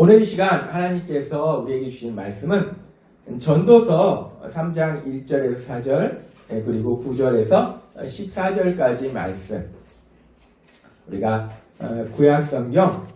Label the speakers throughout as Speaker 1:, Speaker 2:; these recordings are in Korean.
Speaker 1: 오늘 이 시간 하나님께서 우리에게 주신 말씀은 전도서 3장 1절에서 4절 그리고 9절에서 14절까지 말씀. 우리가 구약성경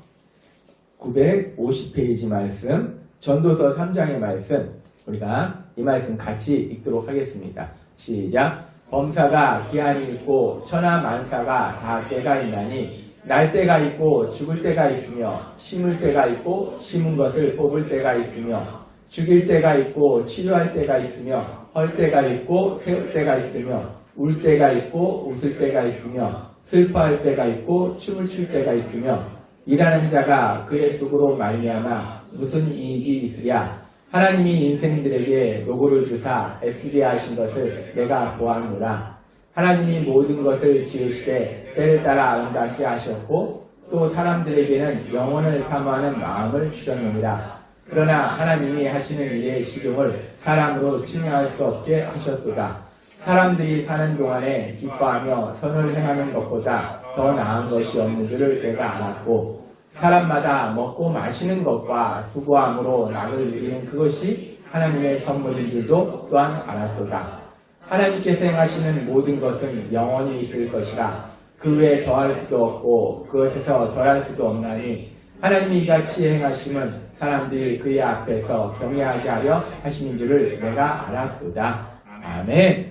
Speaker 1: 950페이지 말씀, 전도서 3장의 말씀, 우리가 이 말씀 같이 읽도록 하겠습니다. 시작. 범사가 기한이 있고 천하 만사가 다 때가 있나니 날 때가 있고 죽을 때가 있으며 심을 때가 있고 심은 것을 뽑을 때가 있으며 죽일 때가 있고 치료할 때가 있으며 헐 때가 있고 세울 때가 있으며 울 때가 있고 웃을 때가 있으며 슬퍼할 때가 있고 춤을 출 때가 있으며 일하는 자가 그의 속으로 말미암아 무슨 이익이 있으랴. 하나님이 인생들에게 노고를 주사 애쓰게 하신 것을 내가 보았노라. 하나님이 모든 것을 지으시되 때를 따라 아름답게 하셨고 또 사람들에게는 영혼을 사모하는 마음을 주셨느니라. 그러나 하나님이 하시는 일의 시종을 사람으로 측량할 수 없게 하셨도다. 사람들이 사는 동안에 기뻐하며 선을 행하는 것보다 더 나은 것이 없는 줄을 내가 알았고 사람마다 먹고 마시는 것과 수고함으로 낙을 누리는 그것이 하나님의 선물인 줄도 또한 알았도다. 하나님께서 행하시는 모든 것은 영원히 있을 것이라 그 외에 더할 수도 없고 그것에서 덜할 수도 없나니 하나님이 이같이 행하심은 사람들이 그의 앞에서 경외하게 하려 하시는 줄을 내가 알았도다. 아멘.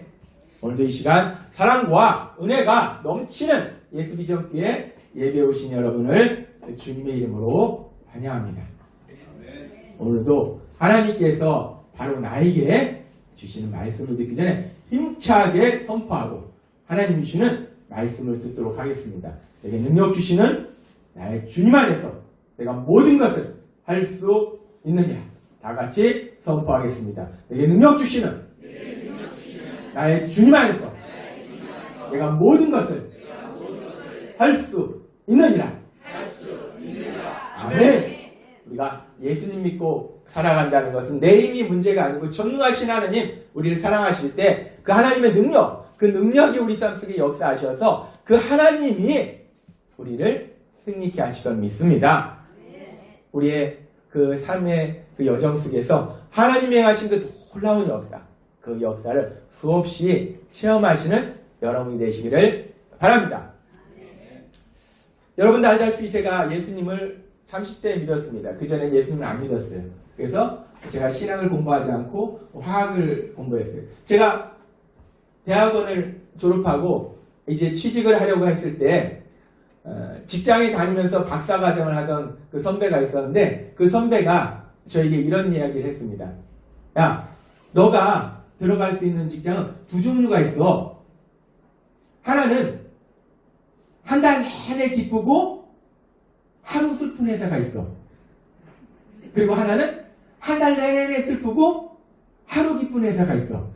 Speaker 1: 오늘도 이 시간 사랑과 은혜가 넘치는 예수비전교회 예배 오신 여러분을 주님의 이름으로 환영합니다. 오늘도 하나님께서 바로 나에게 주시는 말씀을 듣기 전에 힘차게 선포하고 하나님이 주시는 말씀을 듣도록 하겠습니다. 내게 능력 주시는 나의 주님 안에서 내가 모든 것을 할 수 있느냐. 다 같이 선포하겠습니다. 내게 능력 주시는 나의 주님 안에서 내가 모든 것을 할 수 있느니라. 아멘. 우리가 예수님 믿고 살아간다는 것은 내 힘이 문제가 아니고 전능하신 하나님, 우리를 사랑하실 때 그 하나님의 능력, 그 능력이 우리 삶 속에 역사하셔서 그 하나님이 우리를 승리케 하실 걸 믿습니다. 우리의 그 삶의 그 여정 속에서 하나님이 행하신 그 놀라운 역사, 그 역사를 수없이 체험하시는 여러분이 되시기를 바랍니다. 여러분도 알다시피 제가 예수님을 30대에 믿었습니다. 그 전에 예수님을 안 믿었어요. 그래서 제가 신학을 공부하지 않고 화학을 공부했어요. 제가 대학원을 졸업하고 이제 취직을 하려고 했을 때 직장에 다니면서 박사과정을 하던 그 선배가 있었는데 그 선배가 저에게 이런 이야기를 했습니다. 야, 너가 들어갈 수 있는 직장은 두 종류가 있어. 하나는 한 달 내내 기쁘고 하루 슬픈 회사가 있어. 그리고 하나는 한 달 내내 슬프고 하루 기쁜 회사가 있어.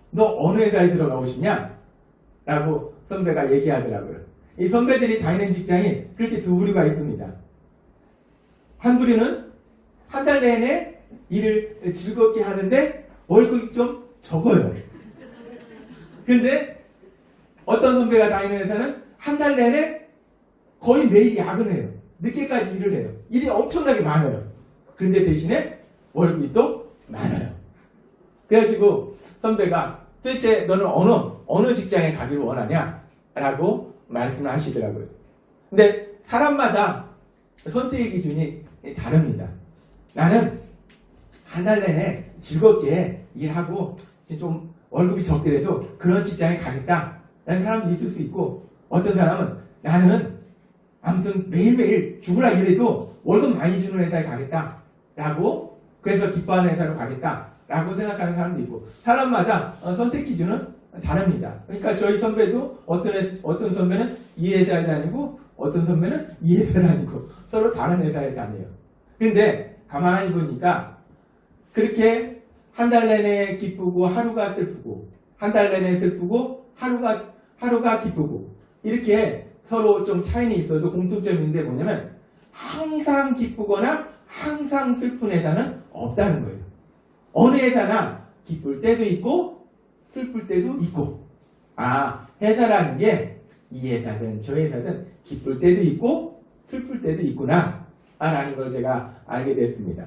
Speaker 1: 너 어느 회사에 들어가고 싶냐? 라고 선배가 얘기하더라고요. 이 선배들이 다니는 직장이 그렇게 두 부류가 있습니다. 한 부류는 한 달 내내 일을 즐겁게 하는데 월급이 좀 적어요. 그런데 어떤 선배가 다니는 회사는 한 달 내내 거의 매일 야근해요. 늦게까지 일을 해요. 일이 엄청나게 많아요. 그런데 대신에 월급이 또 많아요. 그래가지고 선배가 도대체 너는 어느 직장에 가기를 원하냐? 라고 말씀을 하시더라고요. 근데 사람마다 선택의 기준이 다릅니다. 나는 한 달 내내 즐겁게 일하고 좀 월급이 적더라도 그런 직장에 가겠다 라는 사람도 있을 수 있고 어떤 사람은 나는 아무튼 매일매일 죽으라 일해도 월급 많이 주는 회사에 가겠다 라고 그래서 기뻐하는 회사로 가겠다 라고 생각하는 사람도 있고 사람마다 선택 기준은 다릅니다. 그러니까 저희 선배도 어떤 선배는 이 회사에 다니고 어떤 선배는 이 회사에 다니고 서로 다른 회사에 다녀요. 그런데 가만히 보니까 그렇게 한 달 내내 기쁘고 하루가 슬프고 한 달 내내 슬프고 하루가 기쁘고 이렇게 서로 좀 차이는 있어도 공통점이 있는데 뭐냐면 항상 기쁘거나 항상 슬픈 회사는 없다는 거예요. 어느 회사나 기쁠 때도 있고 슬플 때도 있고 회사라는 게 이 회사든 저 회사든 기쁠 때도 있고 슬플 때도 있구나 라는 걸 제가 알게 됐습니다.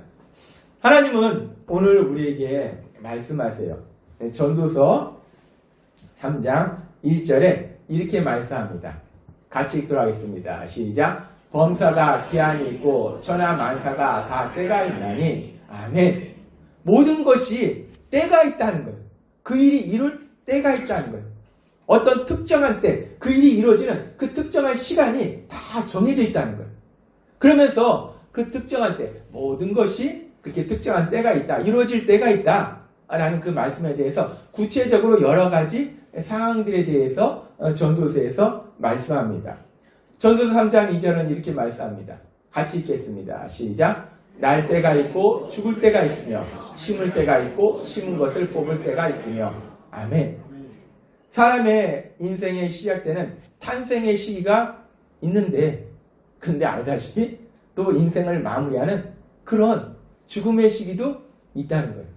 Speaker 1: 하나님은 오늘 우리에게 말씀하세요. 전도서 3장 1절에 이렇게 말씀합니다. 같이 읽도록 하겠습니다. 시작. 범사가 기한이 있고 천하 만사가 다 때가 있나니 아멘. 모든 것이 때가 있다는 거예요. 그 일이 이룰 때가 있다는 거예요. 어떤 특정한 때, 그 일이 이루어지는 그 특정한 시간이 다 정해져 있다는 거예요. 그러면서 그 특정한 때, 모든 것이 그렇게 특정한 때가 있다, 이루어질 때가 있다 라는 그 말씀에 대해서 구체적으로 여러 가지 상황들에 대해서 전도서에서 말씀합니다. 전도서 3장 2절은 이렇게 말씀합니다. 같이 읽겠습니다. 시작. 날 때가 있고 죽을 때가 있으며 심을 때가 있고 심은 것을 뽑을 때가 있으며 아멘. 사람의 인생의 시작되는 탄생의 시기가 있는데 근데 알다시피 또 인생을 마무리하는 그런 죽음의 시기도 있다는 거예요.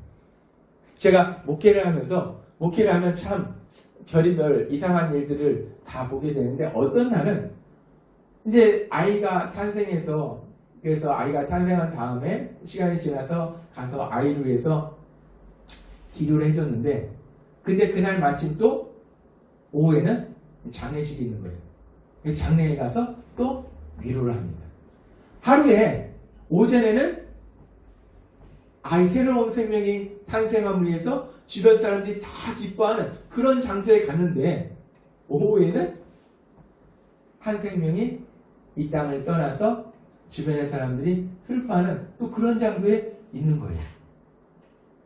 Speaker 1: 제가 목회를 하면 참 별의별 이상한 일들을 다 보게 되는데 어떤 날은 이제 아이가 탄생해서 그래서 아이가 탄생한 다음에 시간이 지나서 가서 아이를 위해서 기도를 해줬는데 근데 그날 마침 또 오후에는 장례식이 있는 거예요. 장례에 가서 또 위로를 합니다. 하루에 오전에는 아이 새로운 생명이 탄생함을 위해서 주변 사람들이 다 기뻐하는 그런 장소에 갔는데 오후에는 한 생명이 이 땅을 떠나서 주변의 사람들이 슬퍼하는 또 그런 장소에 있는 거예요.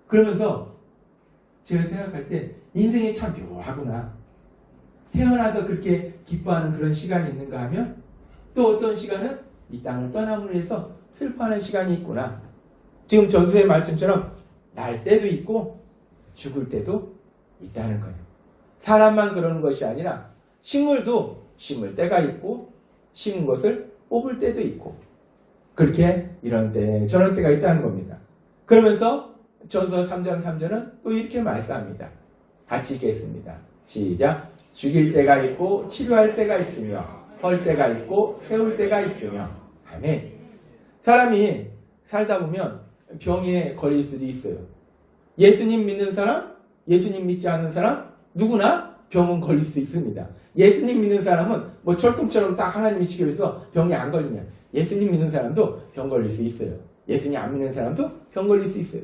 Speaker 1: 그러면서 제가 생각할 때 인생이 참 묘하구나. 태어나서 그렇게 기뻐하는 그런 시간이 있는가 하면 또 어떤 시간은 이 땅을 떠남으로 해서 슬퍼하는 시간이 있구나. 지금 전수의 말씀처럼 날 때도 있고 죽을 때도 있다는 거예요. 사람만 그러는 것이 아니라 식물도 심을 때가 있고 심은 것을 뽑을 때도 있고 그렇게 이런 때 저런 때가 있다는 겁니다. 그러면서 전서 3장 3절은 또 이렇게 말씀합니다. 같이 읽겠습니다. 시작. 죽일 때가 있고 치료할 때가 있으며 헐 때가 있고 세울 때가 있으며 아멘. 사람이 살다 보면 병에 걸릴 수도 있어요. 예수님 믿는 사람, 예수님 믿지 않는 사람 누구나 병은 걸릴 수 있습니다. 예수님 믿는 사람은 뭐 철통처럼 딱 하나님이 지켜서 병이 안 걸리냐. 예수님 믿는 사람도 병 걸릴 수 있어요. 예수님 안 믿는 사람도 병 걸릴 수 있어요.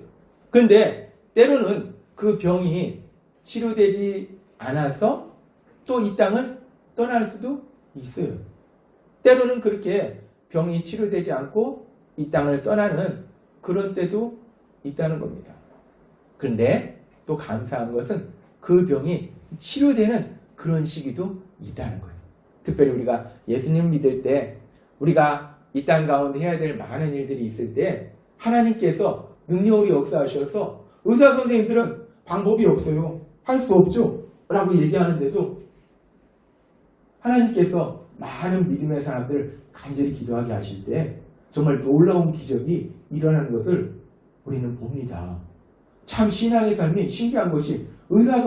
Speaker 1: 그런데 때로는 그 병이 치료되지 않아서 또 이 땅을 떠날 수도 있어요. 때로는 그렇게 병이 치료되지 않고 이 땅을 떠나는 그런 때도 있다는 겁니다. 그런데 또 감사한 것은 그 병이 치료되는 그런 시기도 있다는 거예요. 특별히 우리가 예수님을 믿을 때 우리가 이 땅 가운데 해야 될 많은 일들이 있을 때 하나님께서 능력으로 역사하셔서 의사 선생님들은 방법이 없어요. 할 수 없죠. 라고 얘기하는데도 하나님께서 많은 믿음의 사람들을 간절히 기도하게 하실 때 정말 놀라운 기적이 일어나는 것을 우리는 봅니다. 참 신앙의 삶이 신기한 것이 의사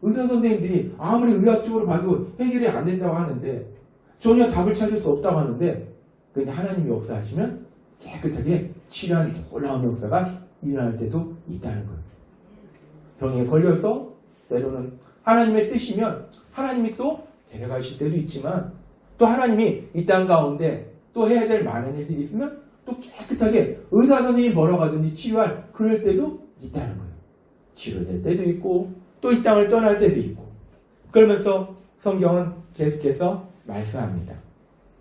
Speaker 1: 선생님들이 아무리 의학적으로 봐도 해결이 안 된다고 하는데 전혀 답을 찾을 수 없다고 하는데 그런데 하나님이 역사하시면 깨끗하게 치료하는 놀라운 역사가 일어날 때도 있다는 거예요. 병에 걸려서 때로는 하나님의 뜻이면 하나님이 또 데려가실 때도 있지만 또 하나님이 이 땅 가운데 또 해야 될 많은 일들이 있으면 또 깨끗하게 의사 선생님이 뭐라고 하든지 치료할 그럴 때도 있다는 거예요. 치료될 때도 있고 또 이 땅을 떠날 때도 있고 그러면서 성경은 계속해서 말씀합니다.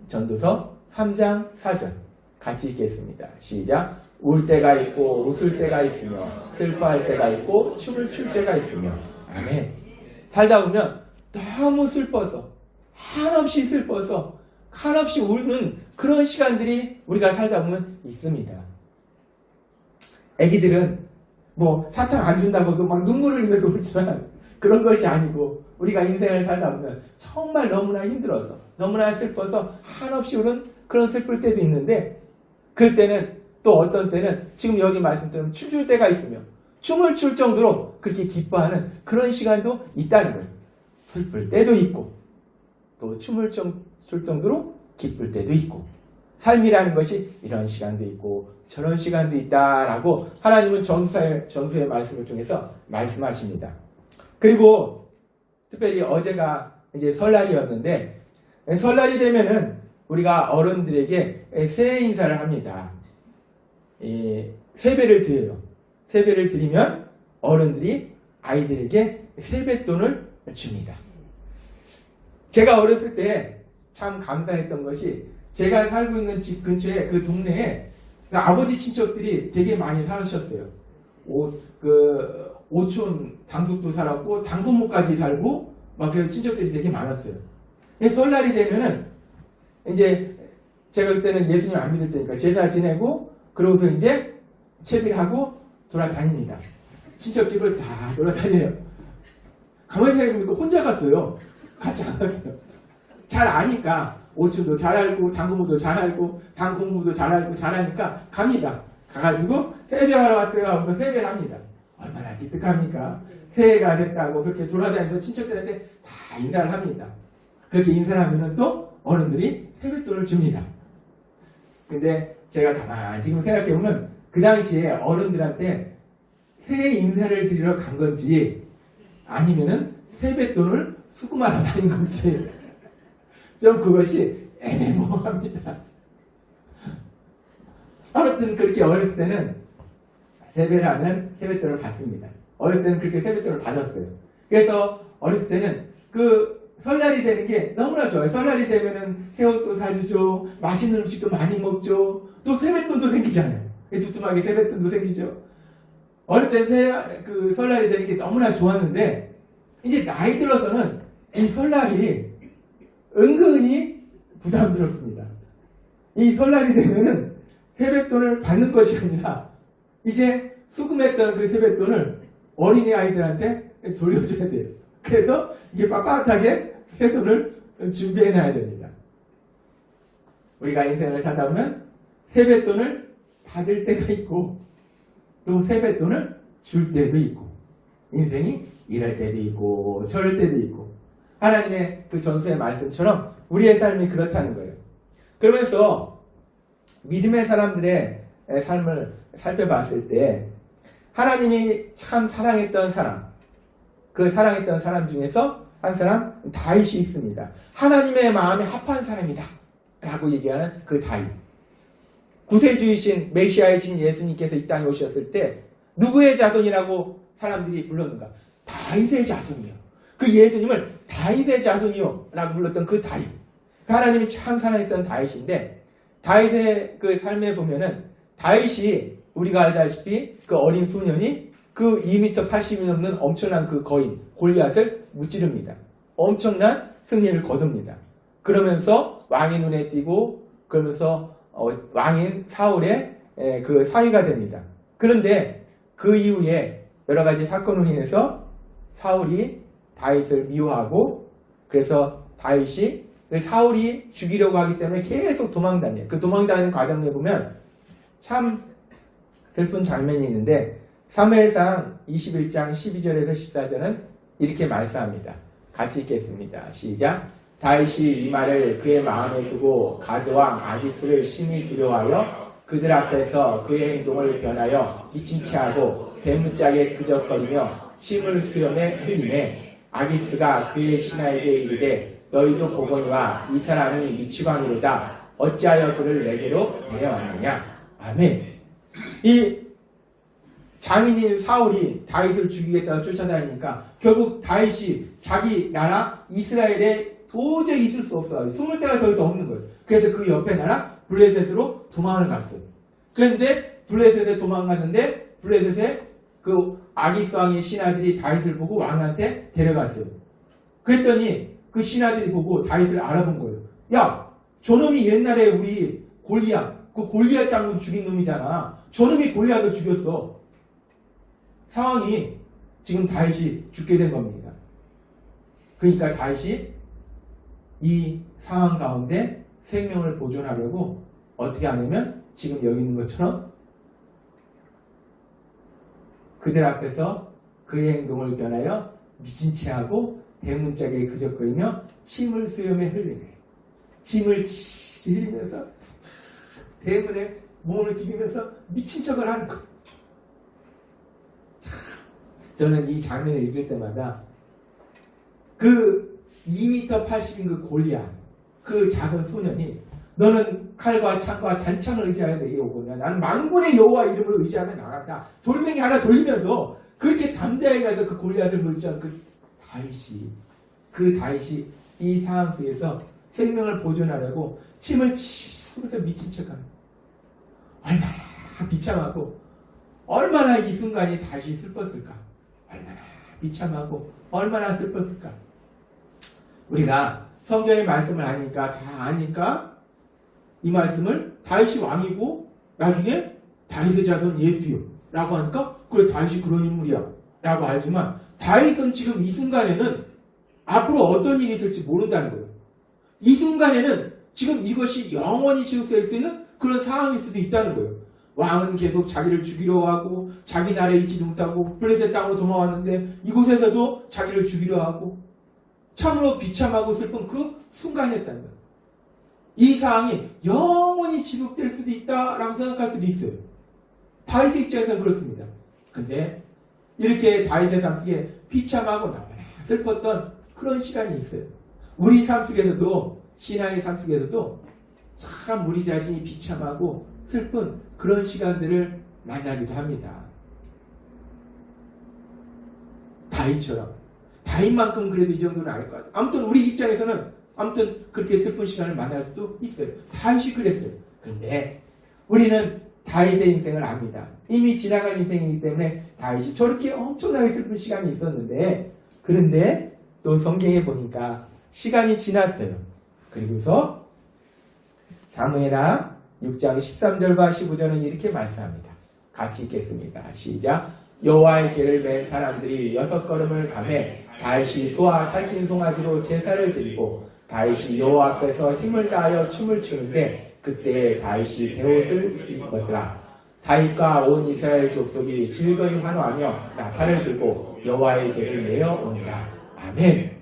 Speaker 1: 전도서 3장 4절 같이 읽겠습니다. 시작. 울 때가 있고 웃을 때가 있으며 슬퍼할 때가 있고 춤을 출 때가 있으며 아멘. 살다 보면 너무 슬퍼서 한없이 슬퍼서 한없이 우는 그런 시간들이 우리가 살다 보면 있습니다. 애기들은 뭐 사탕 안 준다고도 막 눈물을 흘리면서 울지만 그런 것이 아니고 우리가 인생을 살다 보면 정말 너무나 힘들어서 너무나 슬퍼서 한없이 우는 그런 슬플 때도 있는데 그럴 때는 또 어떤 때는 지금 여기 말씀처럼 춤출 때가 있으며 춤을 출 정도로 그렇게 기뻐하는 그런 시간도 있다는 거예요. 슬플 때도 있고 또 춤을 출 정도로 기쁠 때도 있고 삶이라는 것이 이런 시간도 있고 저런 시간도 있다라고 하나님은 전서의 말씀을 통해서 말씀하십니다. 그리고 특별히 어제가 이제 설날이었는데 설날이 되면은 우리가 어른들에게 새해 인사를 합니다. 세배를 드려요. 세배를 드리면 어른들이 아이들에게 세뱃돈을 줍니다. 제가 어렸을 때 참 감사했던 것이 제가 살고 있는 집 근처에 그 동네에 아버지 친척들이 되게 많이 살으셨어요. 오촌 당숙도 살았고 당부모까지 살고 막 그래서 친척들이 되게 많았어요. 설날이 되면은 이제 제가 그때는 예수님 안 믿을 때니까 제사 지내고 그러고서 이제 채비하고 돌아다닙니다. 친척 집을 다 돌아다녀요. 가만히 생각해보니까 혼자 갔어요. 같이 안 갔어요. 잘 아니까 오촌도 잘 알고 당구모도 잘 알고 당공부도 잘 알고 잘하니까 갑니다. 가가지고 세배하러 왔어요 하면서 세배를 합니다. 얼마나 기특합니까? 새해가 됐다고 그렇게 돌아다니면서 친척들한테 다 인사를 합니다. 그렇게 인사를 하면 또 어른들이 세뱃돈을 줍니다. 근데 제가 가만히 지금 생각해보면 그 당시에 어른들한테 새해 인사를 드리러 간 건지 아니면은 세뱃돈을 수금하러 다닌 건지 좀 그것이 애매모호합니다. 아무튼 그렇게 어렸을 때는 세배를 하면 세뱃돈을 받습니다. 어렸을 때는 그렇게 세뱃돈을 받았어요. 그래서 어렸을 때는 그 설날이 되는 게 너무나 좋아요. 설날이 되면은 새우도 사주죠. 맛있는 음식도 많이 먹죠. 또 세뱃돈도 생기잖아요. 두툼하게 세뱃돈도 생기죠. 어렸을 때 그 설날이 되는 게 너무나 좋았는데 이제 나이 들어서는 이 설날이 은근히 부담스럽습니다. 이 설날이 되면은 세뱃돈을 받는 것이 아니라 이제 수금했던 그 세뱃돈을 어린이 아이들한테 돌려줘야 돼요. 그래서 이게 빳빳하게 세돈을 준비해놔야 됩니다. 우리가 인생을 살다 보면 세뱃돈을 받을 때가 있고 또 세뱃돈을 줄 때도 있고 인생이 이럴 때도 있고 저럴 때도 있고 하나님의 그 전서의 말씀처럼 우리의 삶이 그렇다는 거예요. 그러면서 믿음의 사람들의 삶을 살펴봤을 때 하나님이 참 사랑했던 사람, 그 사랑했던 사람 중에서 한 사람 다윗이 있습니다. 하나님의 마음에 합한 사람이다 라고 얘기하는 그 다윗. 구세주이신 메시아이신 예수님께서 이 땅에 오셨을 때 누구의 자손이라고 사람들이 불렀는가? 다윗의 자손이요. 그 예수님을 다윗의 자손이요 라고 불렀던 그 다윗. 하나님이 참 사랑했던 다윗인데 다윗의 그 삶에 보면은 다윗이 우리가 알다시피 그 어린 소년이 그 2m 80이 넘는 엄청난 그 거인 골리앗을 무찌릅니다. 엄청난 승리를 거둡니다. 그러면서 왕의 눈에 띄고 그러면서 왕인 사울의 그 사위가 됩니다. 그런데 그 이후에 여러 가지 사건으로 인해서 사울이 다윗을 미워하고 그래서 다윗이 사울이 죽이려고 하기 때문에 계속 도망다녀요. 그 도망다니는 과정에 보면 참 슬픈 장면이 있는데 사무엘상 21장 12절에서 14절은 이렇게 말씀합니다. 같이 읽겠습니다. 시작. 다윗이 이 말을 그의 마음에 두고 가드왕 아기스를 심히 두려워하여 그들 앞에서 그의 행동을 변하여 기침 체하고 대문짝에 그적거리며 침을 수염에 흘리매 아기스가 그의 신하에게 이르되 너희도 보거니와 이 사람이 미치광이로다. 어찌하여 그를 내게로 데려왔느냐. 아멘. 이 장인인 사울이 다윗을 죽이겠다고 쫓아다니니까 결국 다윗이 자기 나라 이스라엘에 도저히 있을 수 없어요. 숨을 데가 더 이상 없는 거예요. 그래서 그 옆에 나라 블레셋으로 도망을 갔어요. 그런데 블레셋에 도망갔는데 블레셋에 그 아기스 왕의 신하들이 다윗을 보고 왕한테 데려갔어요. 그랬더니 그 신하들이 보고 다윗을 알아본 거예요. 야, 저놈이 옛날에 우리 그 골리앗 장군 죽인 놈이잖아. 저놈이 골리앗을 죽였어. 상황이 지금 다윗이 죽게 된 겁니다. 그러니까 다윗이 이 상황 가운데 생명을 보존하려고 어떻게 하냐면 지금 여기 있는 것처럼 그들 앞에서 그의 행동을 변하여 미친 체하고 대문짝에 그적거리며 침을 수염에 흘리네. 침을 흘리면서 대문에 몸을 비비면서 미친 척을 하는 거. 저는 이 장면을 읽을 때마다 그 2m 80인 그 골리앗, 그 작은 소년이 너는 칼과 창과 단창을 의지하여 내게 오거냐. 나는 만군의 여호와 이름을 의지하며 나갔다. 돌멩이 하나 돌리면서 그렇게 담대하게 가서 그 골리앗을 물리치던 그 다윗이 이 상황 속에서 생명을 보존하려고 침을 치면서 미친 척하는 얼마나 비참하고 얼마나 이 순간이 다윗이 슬펐을까. 얼마나 비참하고 얼마나 슬펐을까. 우리가 성경의 말씀을 아니까 다 아니까 이 말씀을 다윗이 왕이고 나중에 다윗의 자손 예수요 라고 하니까 그래 다윗이 그런 인물이야 라고 알지만 다윗은 지금 이 순간에는 앞으로 어떤 일이 있을지 모른다는 거예요. 이 순간에는 지금 이것이 영원히 지속될 수 있는 그런 상황일 수도 있다는 거예요. 왕은 계속 자기를 죽이려 하고 자기 나라에 있지도 못하고 블레셋 땅으로 도망왔는데 이곳에서도 자기를 죽이려 하고 참으로 비참하고 슬픈 그 순간이었다는 거예요. 이 상황이 영원히 지속될 수도 있다라고 생각할 수도 있어요. 다윗의 입장에서는 그렇습니다. 근데 이렇게 다윗의 삶 속에 비참하고 너무나 슬펐던 그런 시간이 있어요. 우리 삶 속에서도 신앙의 삶 속에서도 참 우리 자신이 비참하고 슬픈 그런 시간들을 만나기도 합니다. 다윗처럼 다윗만큼 그래도 이 정도는 아닐 것 같아요. 아무튼 우리 입장에서는 아무튼 그렇게 슬픈 시간을 만날 수도 있어요. 다윗이 그랬어요. 그런데 우리는 다윗의 인생을 압니다. 이미 지나간 인생이기 때문에 다윗이 저렇게 엄청나게 슬픈 시간이 있었는데 그런데 또 성경에 보니까 시간이 지났어요. 그리고서 사무엘하 6장 13절과 15절은 이렇게 말씀합니다. 같이 읽겠습니다. 시작. 여호와의 궤를 맨 사람들이 6걸음을 가매 다윗이 소와 살찐 송아지로 제사를 드리고 다윗이 여호와 앞에서 힘을 다하여 춤을 추는데 그때 다윗이 베옷을 입었더라. 다윗과 온 이스라엘 족속이 즐거이 환호하며 나팔을 들고 여호와의 궤를 내어 오니라. 아멘.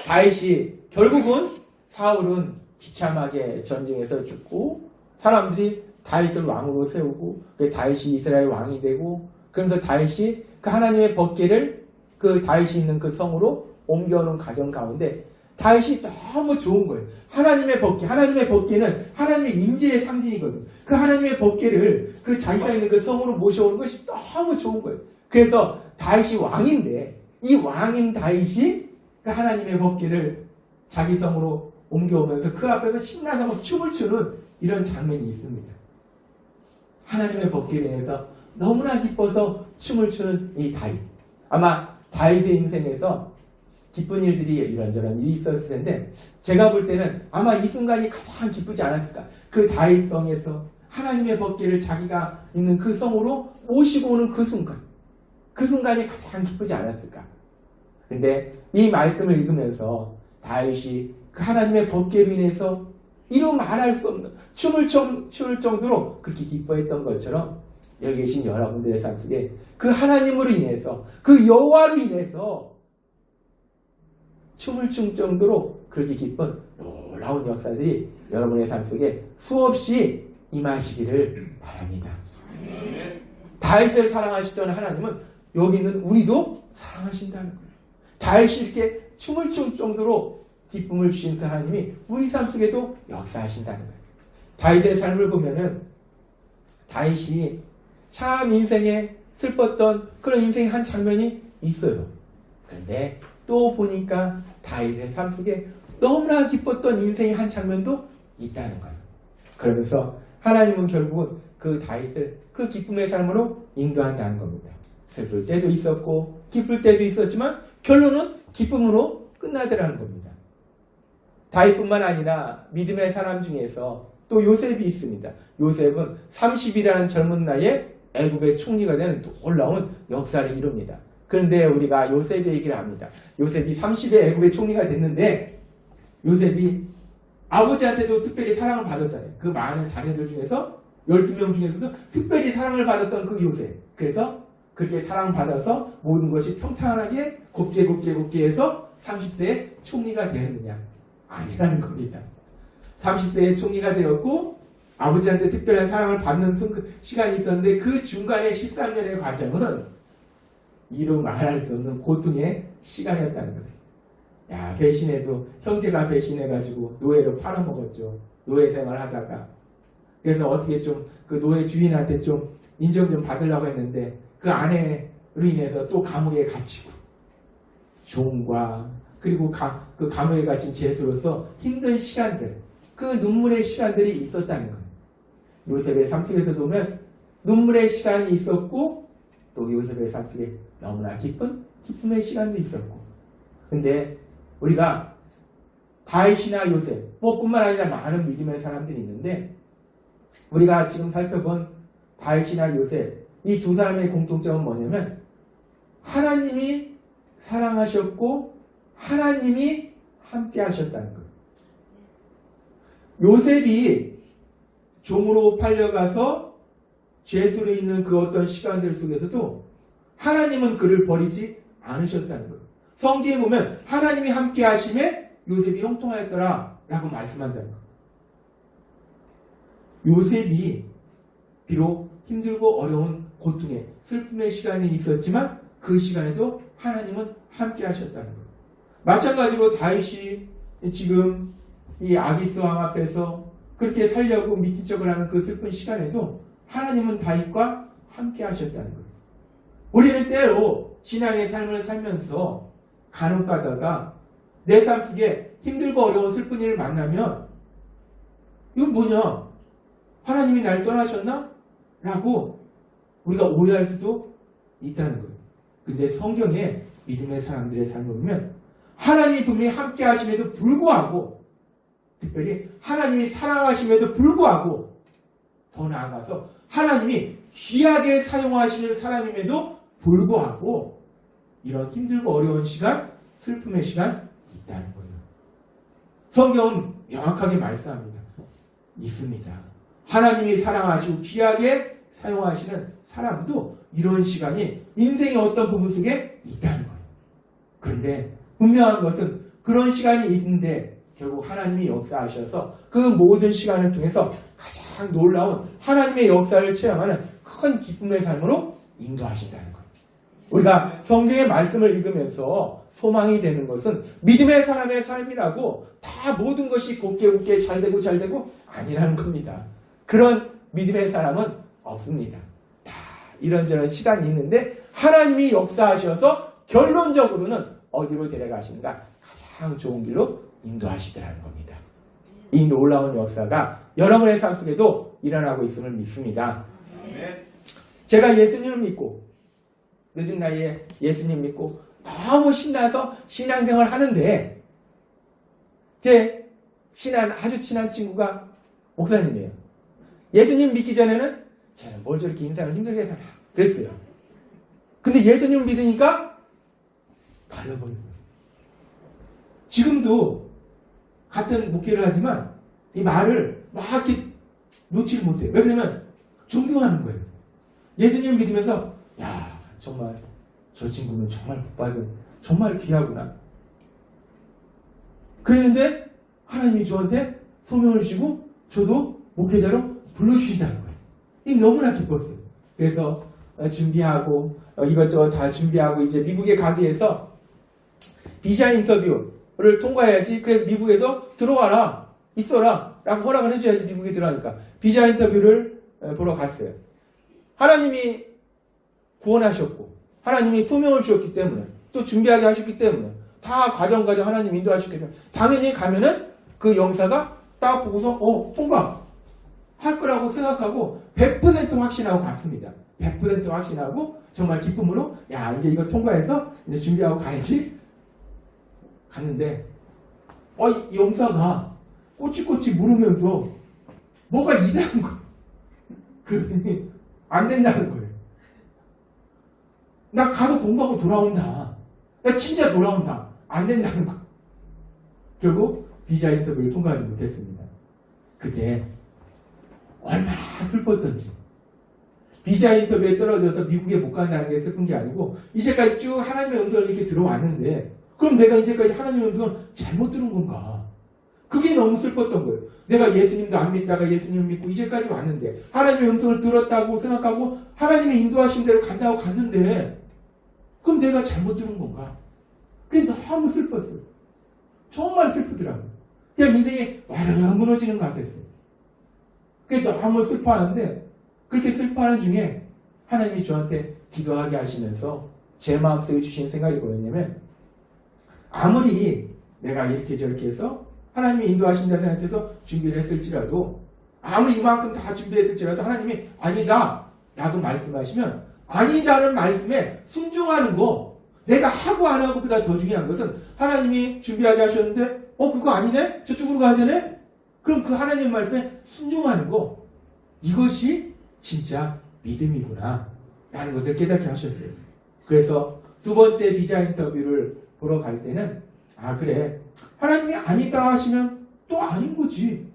Speaker 1: 다윗이 결국은 사울은 비참하게 전쟁에서 죽고 사람들이 다윗을 왕으로 세우고 다윗이 이스라엘 왕이 되고 그러면서 다윗이 그 하나님의 법궤를 그 다윗이 있는 그 성으로 옮겨오는 과정 가운데 다윗이 너무 좋은 거예요. 하나님의 법궤는 하나님의 임재의 상징이거든요. 그 하나님의 법궤를 그 자기가 있는 그 성으로 모셔오는 것이 너무 좋은 거예요. 그래서 다윗이 왕인데 이 왕인 다윗이 그 하나님의 법궤를 자기 성으로 옮겨오면서 그 앞에서 신나서 막 춤을 추는 이런 장면이 있습니다. 하나님의 법궤에 대해서 너무나 기뻐서 춤을 추는 이 다윗. 아마 다윗의 인생에서 기쁜 일들이 이런저런 일이 있었을 텐데 제가 볼 때는 아마 이 순간이 가장 기쁘지 않았을까. 그 다윗 성에서 하나님의 법궤를 자기가 있는 그 성으로 모시고 오는 그 순간이 가장 기쁘지 않았을까. 근데 이 말씀을 읽으면서 다윗이 그 하나님의 법궤로 인해서 이루 말할 수 없는 춤을 출 정도로 그렇게 기뻐했던 것처럼 여기 계신 여러분들의 삶 속에 그 하나님으로 인해서 그 여호와로 인해서 춤을 출 정도로 그렇게 기쁜 놀라운 역사들이 여러분의 삶 속에 수없이 임하시기를 바랍니다. 다윗을 사랑하시던 하나님은 여기 있는 우리도 사랑하신다는 거예요. 다윗이 이렇게 춤을 출 정도로 기쁨을 주신 그 하나님이 우리 삶 속에도 역사하신다는 거예요. 다윗의 삶을 보면은 다윗이 참 인생에 슬펐던 그런 인생의 한 장면이 있어요. 그런데 또 보니까 다윗의 삶 속에 너무나 기뻤던 인생의 한 장면도 있다는 거예요. 그러면서 하나님은 결국은 그 다윗을 그 기쁨의 삶으로 인도한다는 겁니다. 슬플 때도 있었고 기쁠 때도 있었지만 결론은 기쁨으로 끝나더라는 겁니다. 다윗뿐만 아니라 믿음의 사람 중에서 또 요셉이 있습니다. 요셉은 30이라는 젊은 나이에 애굽의 총리가 되는 놀라운 역사를 이룹니다. 그런데 우리가 요셉의 얘기를 합니다. 요셉이 30에 애굽의 총리가 됐는데 요셉이 아버지한테도 특별히 사랑을 받았잖아요. 그 많은 자녀들 중에서 12명 중에서도 특별히 사랑을 받았던 그 요셉. 그래서 그렇게 사랑받아서 모든 것이 평탄하게 곱게 해서 30세에 총리가 되었느냐? 아니라는 겁니다. 30세에 총리가 되었고 아버지한테 특별한 사랑을 받는 시간이 있었는데 그 중간에 13년의 과정은 이루 말할 수 없는 고통의 시간이었다는 거예요. 야, 배신해도 형제가 배신해가지고 노예로 팔아먹었죠. 노예 생활하다가. 그래서 어떻게 좀 그 노예 주인한테 좀 인정 좀 받으려고 했는데 그 아내로 인해서 또 감옥에 갇히고 종과 그리고 그 감옥에 갇힌 죄수로서 힘든 시간들, 그 눈물의 시간들이 있었다는 거예요. 요셉의 삶 속에서 보면 눈물의 시간이 있었고 또 요셉의 삶 속에 너무나 기쁨의 시간도 있었고. 근데 우리가 다윗이나 요셉, 뿐만 아니라 많은 믿음의 사람들이 있는데 우리가 지금 살펴본 다윗이나 요셉, 이 두 사람의 공통점은 뭐냐면 하나님이 사랑하셨고 하나님이 함께 하셨다는 거예요. 요셉이 종으로 팔려가서 죄수로 있는 그 어떤 시간들 속에서도 하나님은 그를 버리지 않으셨다는 거예요. 성경에 보면 하나님이 함께 하심에 요셉이 형통하였더라 라고 말씀한다는 거예요. 요셉이 비록 힘들고 어려운 고통의 슬픔의 시간이 있었지만 그 시간에도 하나님은 함께 하셨다는 거예요. 마찬가지로 다윗이 지금 이 아기스 왕 앞에서 그렇게 살려고 미친 척을 하는 그 슬픈 시간에도 하나님은 다윗과 함께 하셨다는 거예요. 우리는 때로 신앙의 삶을 살면서 간혹 가다가 내 삶 속에 힘들고 어려운 슬픈 일을 만나면 이건 뭐냐? 하나님이 날 떠나셨나? 라고 우리가 오해할 수도 있다는 거예요. 근데 성경에 믿음의 사람들의 삶을 보면 하나님이 분명히 함께 하심에도 불구하고 특별히 하나님이 사랑하심에도 불구하고 더 나아가서 하나님이 귀하게 사용하시는 사람임에도 불구하고 이런 힘들고 어려운 시간, 슬픔의 시간 있다는 거예요. 성경은 명확하게 말씀합니다. 있습니다. 하나님이 사랑하시고 귀하게 사용하시는 사람도 이런 시간이 인생의 어떤 부분 속에 있다는 거예요. 그런데 분명한 것은 그런 시간이 있는데 결국 하나님이 역사하셔서 그 모든 시간을 통해서 가장 놀라운 하나님의 역사를 체험하는 큰 기쁨의 삶으로 인도하신다는 거예요. 우리가 성경의 말씀을 읽으면서 소망이 되는 것은 믿음의 사람의 삶이라고 다 모든 것이 곱게 잘되고 아니라는 겁니다. 그런 믿음의 사람은 없습니다. 다 이런저런 시간이 있는데 하나님이 역사하셔서 결론적으로는 어디로 데려가시는가? 가장 좋은 길로 인도하시더라는 겁니다. 이 놀라운 역사가 여러분의 삶 속에도 일어나고 있음을 믿습니다. 제가 예수님을 믿고 늦은 나이에 예수님 믿고 너무 신나서 신앙생활 하는데 제 아주 친한 친구가 목사님이에요. 예수님 믿기 전에는 쟤는 뭘 저렇게 인생을 힘들게 살아 그랬어요. 근데 예수님을 믿으니까 달라버린 거예요. 지금도 같은 목회를 하지만 이 말을 막 이렇게 놓지를 못해요. 왜 그러냐면 존경하는 거예요. 예수님을 믿으면서 야 정말 저 친구는 정말 복받은 정말 귀하구나. 그랬는데 하나님이 저한테 소명을 주시고 저도 목회자로 불러주신다는 거예요. 이 너무나 기뻤어요. 그래서 준비하고 이것저것 다 준비하고 이제 미국에 가기 위해서 비자 인터뷰를 통과해야지. 그래서 미국에서 들어와라 있어라 라고 허락을 해줘야지 미국에 들어가니까 비자 인터뷰를 보러 갔어요. 하나님이 구원하셨고 하나님이 소명을 주셨기 때문에 또 준비하게 하셨기 때문에 다 과정 하나님 인도하셨기 때문에 당연히 가면은 그 영사가 딱 보고서 통과 할 거라고 생각하고 100% 확신하고 갔습니다. 100% 확신하고 정말 기쁨으로 야 이제 이거 통과해서 이제 준비하고 가야지 갔는데 이 영사가 꼬치꼬치 물으면서 뭔가 이상한 거예요. 그러더니 안 된다는 거예요. 나 가서 공부하고 돌아온다. 나 진짜 돌아온다. 안 된다는 거예요. 결국 비자 인터뷰를 통과하지 못했습니다. 그때 얼마나 슬펐던지. 비자 인터뷰에 떨어져서 미국에 못 간다는 게 슬픈 게 아니고 이제까지 쭉 하나님의 음성을 이렇게 들어왔는데 그럼 내가 이제까지 하나님의 음성을 잘못 들은 건가? 그게 너무 슬펐던 거예요. 내가 예수님도 안 믿다가 예수님을 믿고 이제까지 왔는데 하나님의 음성을 들었다고 생각하고 하나님의 인도하신 대로 간다고 갔는데 그럼 내가 잘못 들은 건가? 그게 너무 슬펐어요. 정말 슬프더라고요. 그냥 인생이 와르르 무너지는 것 같았어요. 그게 너무 슬퍼하는데 그렇게 슬퍼하는 중에 하나님이 저한테 기도하게 하시면서 제 마음속에 주신 생각이 뭐였냐면 아무리 내가 이렇게 저렇게 해서 하나님이 인도하신다 생각해서 준비를 했을지라도 아무리 이만큼 다 준비했을지라도 하나님이 아니다 라고 말씀하시면 아니다는 말씀에 순종하는 거 내가 하고 안 하고 보다 더 중요한 것은 하나님이 준비하게 하셨는데 그거 아니네? 저쪽으로 가야 되네? 그럼 그 하나님의 말씀에 순종하는 거 이것이 진짜 믿음이구나 라는 것을 깨닫게 하셨어요. 그래서 두 번째 비자 인터뷰를 보러 갈 때는 그래 하나님이 아니다 하시면 또 아닌 거지.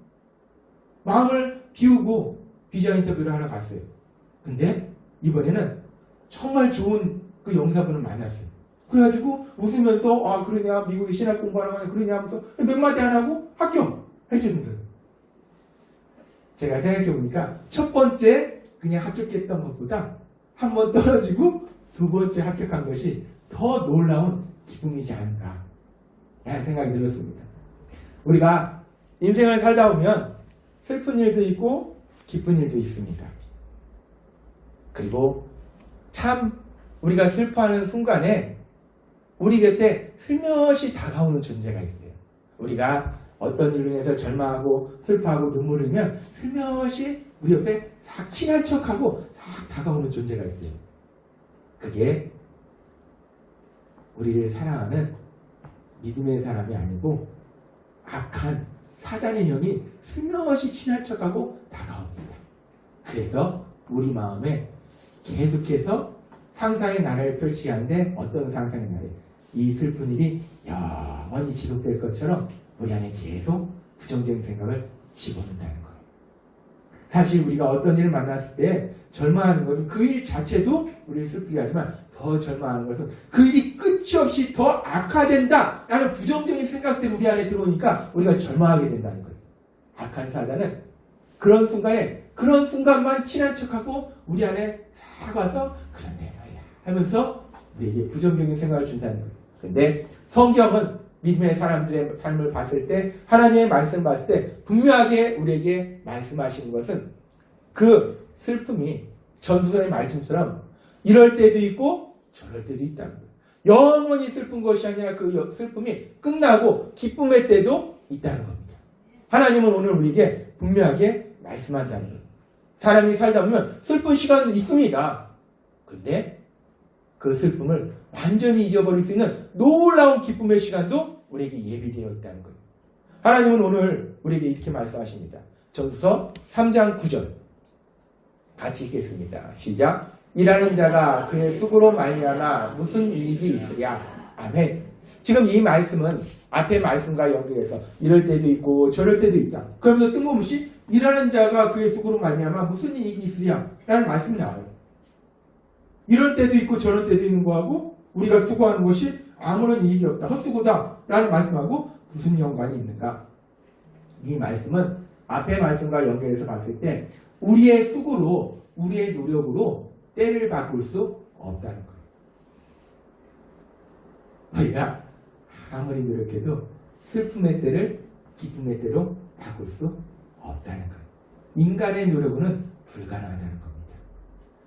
Speaker 1: 마음을 비우고 비자 인터뷰를 하러 갔어요. 근데 이번에는 정말 좋은 그 영사분을 만났어요. 그래가지고 웃으면서 그러냐 미국에 신학 공부하러 가냐 그러냐 하면서 몇 마디 안 하고 합격해주는 거예요. 제가 생각해보니까 첫 번째 그냥 합격했던 것보다 한 번 떨어지고 두 번째 합격한 것이 더 놀라운 기쁨이지 않은가 라는 생각이 들었습니다. 우리가 인생을 살다 보면 슬픈 일도 있고 기쁜 일도 있습니다. 그리고 참 우리가 슬퍼하는 순간에 우리 곁에 슬며시 다가오는 존재가 있어요. 우리가 어떤 일로 인해서 절망하고 슬퍼하고 눈물을 흘리면 슬며시 우리 옆에 싹 친한 척하고 싹 다가오는 존재가 있어요. 그게 우리를 사랑하는 믿음의 사람이 아니고 악한 사단의 영이 슬며시 친한 척하고 다가옵니다. 그래서 우리 마음에 계속해서 상상의 나라를 펼치는데 어떤 상상의 나라? 이 슬픈 일이 영원히 지속될 것처럼 우리 안에 계속 부정적인 생각을 집어넣는다는 거예요. 사실 우리가 어떤 일을 만났을 때 절망하는 것은 그 일 자체도 우리를 슬프게 하지만 더 절망하는 것은 그 일이 끝이 없이 더 악화된다 라는 부정적인 생각들이 우리 안에 들어오니까 우리가 절망하게 된다는 거예요. 악한 사단은 그런 순간에 그런 순간만 친한 척하고 우리 안에 싹 와서 그런데 말이야 하면서 우리에게 부정적인 생각을 준다는 거예요. 그런데 성경은 믿음의 사람들의 삶을 봤을 때 하나님의 말씀을 봤을 때 분명하게 우리에게 말씀하시는 것은 그 슬픔이 전도서의 말씀처럼 이럴 때도 있고 저럴 때도 있다는 거예요. 영원히 슬픈 것이 아니라 그 슬픔이 끝나고 기쁨의 때도 있다는 겁니다. 하나님은 오늘 우리에게 분명하게 말씀한다는 거예요. 사람이 살다 보면 슬픈 시간은 있습니다. 그런데 그 슬픔을 완전히 잊어버릴 수 있는 놀라운 기쁨의 시간도 우리에게 예비되어 있다는 거예요. 하나님은 오늘 우리에게 이렇게 말씀하십니다. 전도서 3장 9절 같이 읽겠습니다. 시작. 일하는 자가 그의 수고로 말미암아 무슨 이익이 있으랴. 아멘. 지금 이 말씀은 앞의 말씀과 연결해서 이럴 때도 있고 저럴 때도 있다. 그러면서 뜬금없이 일하는 자가 그의 수고로 말미암아 무슨 이익이 있으랴 라는 말씀이 나와요. 이럴 때도 있고 저럴 때도 있는 거하고 우리가 수고하는 것이 아무런 이익이 없다. 헛수고다 라는 말씀하고 무슨 연관이 있는가? 이 말씀은 앞의 말씀과 연결해서 봤을 때 우리의 수고로 우리의 노력으로 때를 바꿀 수 없다는 거예요. 우리가 아무리 노력해도 슬픔의 때를 기쁨의 때로 바꿀 수 없다는 거예요. 인간의 노력은 불가능하다는 겁니다.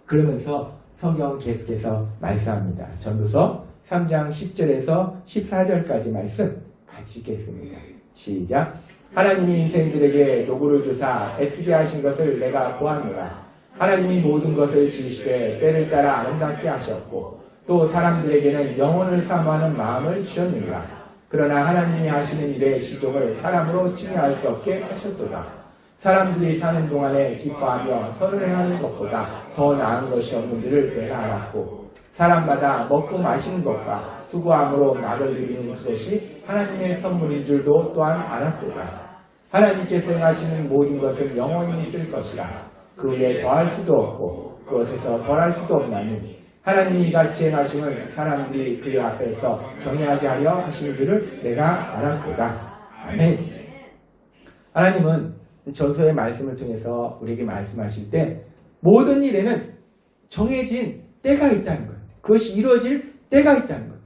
Speaker 1: 그러면서 성경은 계속해서 말씀합니다. 전도서 3장 10절에서 14절까지 말씀 같이 읽겠습니다. 시작. 하나님이 인생들에게 노고를 주사 애쓰게 하신 것을 내가 보았노라. 하나님이 모든 것을 지으시되 때를 따라 아름답게 하셨고 또 사람들에게는 영혼을 사모하는 마음을 주셨느니라. 그러나 하나님이 하시는 일의 시종을 사람으로 측량할 수 없게 하셨도다. 사람들이 사는 동안에 기뻐하며 선을 행하는 것보다 더 나은 것이 없는 줄을 내가 알았고 사람마다 먹고 마시는 것과 수고함으로 낙을 누리는 그것이 하나님의 선물인 줄도 또한 알았도다. 하나님께서 행하시는 모든 것은 영원히 있을 것이라. 그 위에 더할 수도 없고 그것에서 덜할 수도 없나니 하나님이 이같이 행하심은 사람들이 그 앞에서 경외하게 하려 하시는 줄을 내가 알았도다. 아멘. 하나님은 전서의 말씀을 통해서 우리에게 말씀하실 때 모든 일에는 정해진 때가 있다는 거예요. 그것이 이루어질 때가 있다는 거예요.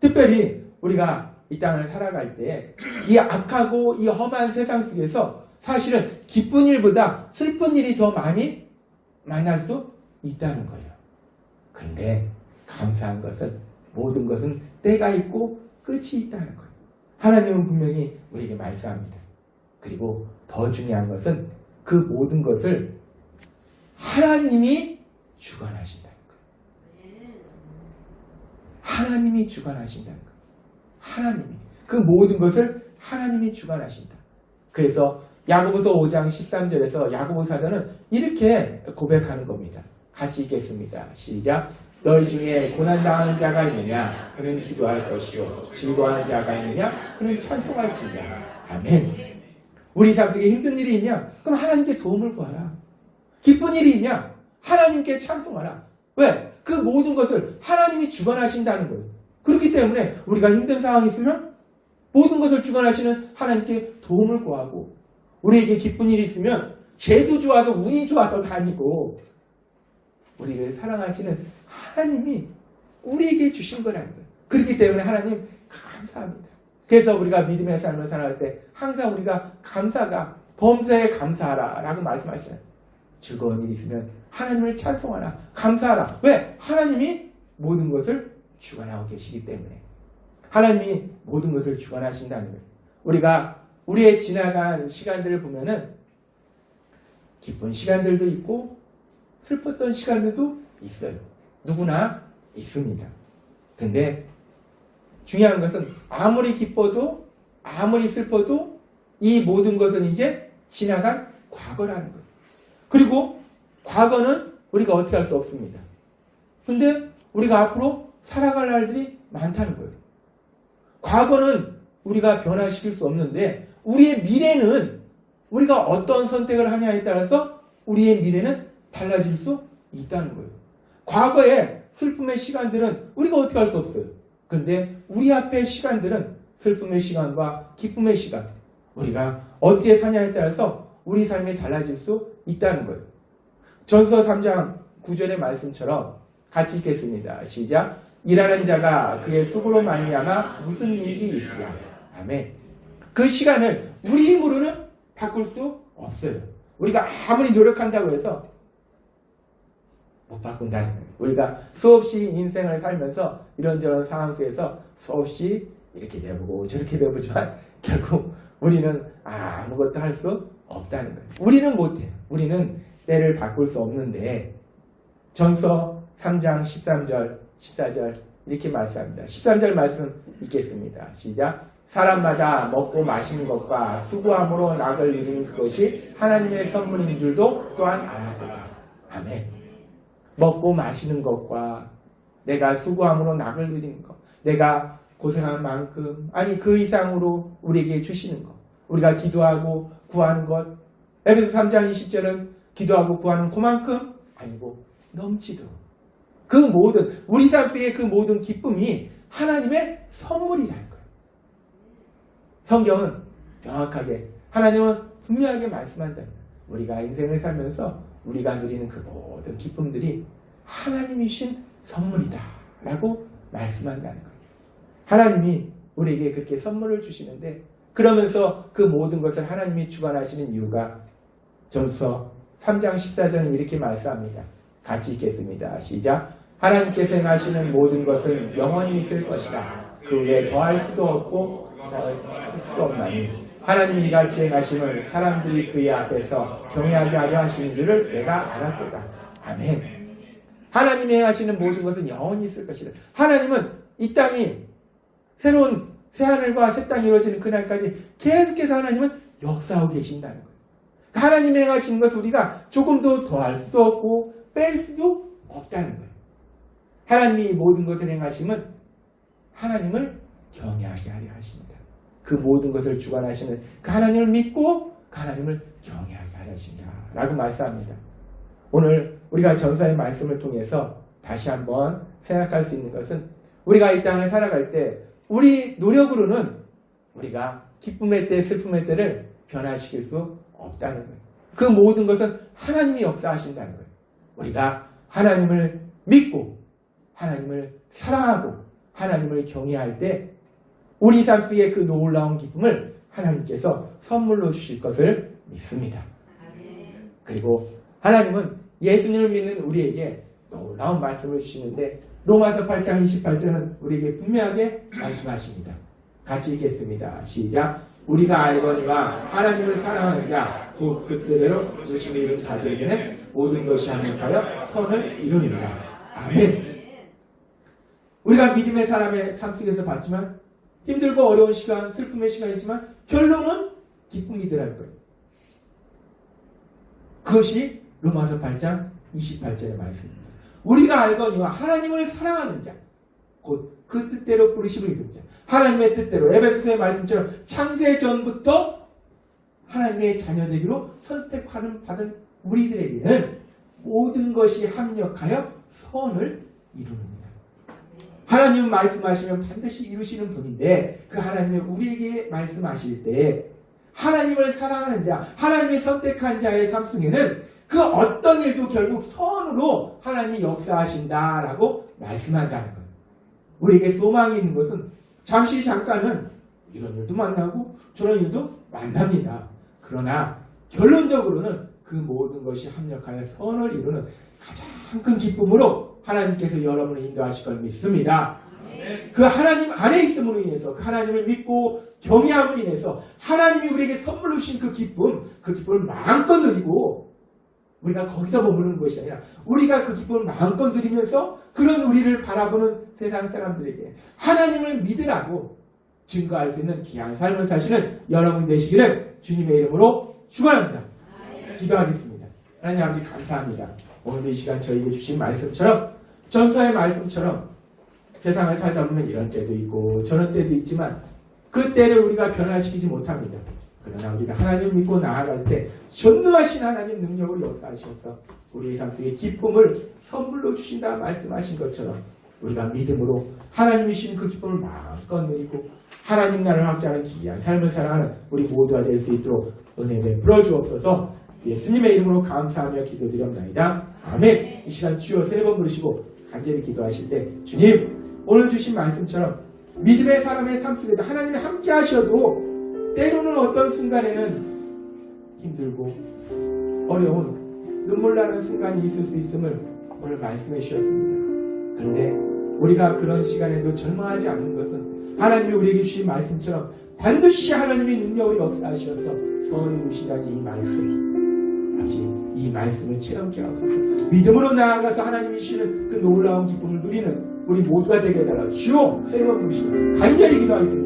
Speaker 1: 특별히 우리가 이 땅을 살아갈 때 이 악하고 이 험한 세상 속에서 사실은 기쁜 일보다 슬픈 일이 더 많이 만날 수 있다는 거예요. 그런데 감사한 것은 모든 것은 때가 있고 끝이 있다는 거예요. 하나님은 분명히 우리에게 말씀합니다. 그리고 더 중요한 것은 그 모든 것을 하나님이 주관하신다는 거예요. 하나님이 주관하신다는 거예요. 하나님이. 그 모든 것을 하나님이 주관하신다. 그래서 야고보서 5장 13절에서 야고보 사도는 이렇게 고백하는 겁니다. 같이 읽겠습니다. 시작. 너희 중에 고난당하는 자가 있느냐? 그는 기도할 것이요. 즐거워하는 자가 있느냐? 그는 찬송할지니라. 아멘. 우리 삶 속에 힘든 일이 있냐? 그럼 하나님께 도움을 구하라. 기쁜 일이 있냐? 하나님께 찬송하라. 왜? 그 모든 것을 하나님이 주관하신다는 거예요. 그렇기 때문에 우리가 힘든 상황이 있으면 모든 것을 주관하시는 하나님께 도움을 구하고, 우리에게 기쁜 일이 있으면 재수 좋아서 운이 좋아서가 아니고 우리를 사랑하시는 하나님이 우리에게 주신 거라는 거예요. 그렇기 때문에 하나님 감사합니다. 그래서 우리가 믿음의 삶을 살아갈 때 항상 우리가 감사가 범사에 감사하라 라고 말씀하시잖아요. 즐거운 일이 있으면 하나님을 찬송하라. 감사하라. 왜? 하나님이 모든 것을 주관하고 계시기 때문에. 하나님이 모든 것을 주관하신다는 거예요. 우리가 우리의 지나간 시간들을 보면은 기쁜 시간들도 있고 슬펐던 시간들도 있어요. 누구나 있습니다. 그런데 중요한 것은 아무리 기뻐도 아무리 슬퍼도 이 모든 것은 이제 지나간 과거라는 거예요. 그리고 과거는 우리가 어떻게 할 수 없습니다. 근데 우리가 앞으로 살아갈 날들이 많다는 거예요. 과거는 우리가 변화시킬 수 없는데 우리의 미래는 우리가 어떤 선택을 하냐에 따라서 우리의 미래는 달라질 수 있다는 거예요. 과거의 슬픔의 시간들은 우리가 어떻게 할 수 없어요. 그런데 우리 앞의 시간들은 슬픔의 시간과 기쁨의 시간, 우리가 어떻게 사냐에 따라서 우리 삶이 달라질 수 있다는 거예요. 전서 3장 9절의 말씀처럼 같이 읽겠습니다. 시작. 일하는 자가 그의 수고로 말미암아 무슨 일이 있으랴. 아멘. 그 시간을 우리 힘으로는 바꿀 수 없어요. 우리가 아무리 노력한다고 해서 못 바꾼다는 거예요. 우리가 수없이 인생을 살면서 이런저런 상황 속에서 수없이 이렇게 돼보고 저렇게 돼보지만 결국 우리는 아무것도 할 수 없다는 거예요. 우리는 못해요. 우리는 때를 바꿀 수 없는데 전서 3장 13절 14절 이렇게 말씀합니다. 13절 말씀 읽겠습니다. 시작. 사람마다 먹고 마시는 것과 수고함으로 낙을 이루는 그것이 하나님의 선물인 줄도 또한 알았도다. 아멘. 먹고 마시는 것과 내가 수고함으로 낙을 누리는 것, 내가 고생한 만큼 아니 그 이상으로 우리에게 주시는 것, 우리가 기도하고 구하는 것, 에베소 3장 20절은 기도하고 구하는 그만큼 아니고 넘치도록 그 모든 우리 삶 속의 그 모든 기쁨이 하나님의 선물이라는 거예요. 성경은 명확하게 하나님은 분명하게 말씀한다. 우리가 인생을 살면서 우리가 누리는 그 모든 기쁨들이 하나님이 주신 선물이다 라고 말씀한다는 거예요. 하나님이 우리에게 그렇게 선물을 주시는데 그러면서 그 모든 것을 하나님이 주관하시는 이유가 전서 3장 14절은 이렇게 말씀합니다. 같이 읽겠습니다. 시작. 하나님께서 행하시는 모든 것은 영원히 있을 것이다. 그 외에 더할 수도 없고 더할 수도 없나니 하나님이 이같이 행하심을 사람들이 그의 앞에서 경외하게 하려 하시는 줄을 내가 알았도다. 아멘. 하나님이 행하시는 모든 것은 영원히 있을 것이다. 하나님은 이 땅이 새로운 새하늘과 새 땅이 이루어지는 그날까지 계속해서 하나님은 역사하고 계신다는 거예요. 하나님이 행하시는 것을 우리가 조금도 더할 수도 없고 뺄 수도 없다는 거예요. 하나님이 모든 것을 행하심은 하나님을 경외하게 하려 하십니다. 그 모든 것을 주관하시는 그 하나님을 믿고 그 하나님을 경외하게 하려 하십니다. 라고 말씀합니다. 오늘 우리가 전서의 말씀을 통해서 다시 한번 생각할 수 있는 것은 우리가 이 땅을 살아갈 때 우리 노력으로는 우리가 기쁨의 때, 슬픔의 때를 변화시킬 수 없다는 거예요. 그 모든 것은 하나님이 역사하신다는 거예요. 우리가 하나님을 믿고 하나님을 사랑하고 하나님을 경외할 때 우리 삶 속에 그 놀라운 기쁨을 하나님께서 선물로 주실 것을 믿습니다. 그리고 하나님은 예수님을 믿는 우리에게 놀라운 말씀을 주시는데 로마서 8장 28절은 우리에게 분명하게 말씀하십니다. 같이 읽겠습니다. 시작. 우리가 알거니와 하나님을 사랑하는 자 곧 그 뜻대로 부르심을 입은 자들에게는 모든 것이 합력하여 선을 이루느니라. 아멘. 우리가 믿음의 사람의 삶 속에서 봤지만 힘들고 어려운 시간, 슬픔의 시간이지만 결론은 기쁨이더라는 거예요. 그것이 로마서 8장 28절의 말씀입니다. 우리가 알거니와 하나님을 사랑하는 자 곧 그 뜻대로 부르심을 입은 자 하나님의 뜻대로 에베소서의 말씀처럼 창세 전부터 하나님의 자녀 되기로 선택받은 우리들에게는 모든 것이 합력하여 선을 이루느니라. 하나님은 말씀하시면 반드시 이루시는 분인데 그 하나님이 우리에게 말씀하실 때 하나님을 사랑하는 자, 하나님이 선택한 자의 삶 속에는 그 어떤 일도 결국 선으로 하나님이 역사하신다라고 말씀한다는 거예요. 우리에게 소망이 있는 것은 잠시 잠깐은 이런 일도 만나고 저런 일도 만납니다. 그러나 결론적으로는 그 모든 것이 합력하여 선을 이루는 가장 큰 기쁨으로 하나님께서 여러분을 인도하실 걸 믿습니다. 그 하나님 안에 있음으로 인해서 그 하나님을 믿고 경외함으로 인해서 하나님이 우리에게 선물로 주신 그 기쁨을 마음껏 누리고 우리가 거기서 머무르는 것이 아니라 우리가 그 기쁨을 마음껏 누리면서 그런 우리를 바라보는 세상 사람들에게 하나님을 믿으라고 증거할 수 있는 귀한 삶을 사시는 여러분 되시기를 주님의 이름으로 축원합니다. 기도하겠습니다. 하나님 아버지 감사합니다. 오늘도 이 시간 저희에게 주신 말씀처럼 전서의 말씀처럼 세상을 살다 보면 이런 때도 있고 저런 때도 있지만 그 때를 우리가 변화시키지 못합니다. 그러나 우리가 하나님 믿고 나아갈 때 전능하신 하나님 능력을 역사하셔서 우리의 삶 속에 기쁨을 선물로 주신다 말씀하신 것처럼 우리가 믿음으로 하나님이 주신 그 기쁨을 마음껏 누리고 하나님 나라를 확장하는 귀한 삶을 살아가는 우리 모두가 될 수 있도록 은혜 베풀어 주옵소서. 예수님의 이름으로 감사하며 기도드렸나이다. 아멘. 이 시간 주여 3번 부르시고 간절히 기도하실 때 주님 오늘 주신 말씀처럼 믿음의 사람의 삶 속에도 하나님이 함께 하셔도 때로는 어떤 순간에는 힘들고 어려운 눈물 나는 순간이 있을 수 있음을 오늘 말씀해 주셨습니다. 그런데 우리가 그런 시간에도 절망하지 않는 것은 하나님이 우리에게 주신 말씀처럼 반드시 하나님의 능력으로 역사하셔서 선을 이루신다는 이 말씀, 아버지 이 말씀을 체험케 하소서. 믿음으로 나아가서 하나님이 주시는 그 놀라운 기쁨을 누리는 우리 모두가 되게 해달라. 주여 3번 부르시고 간절히 기도하겠습니다.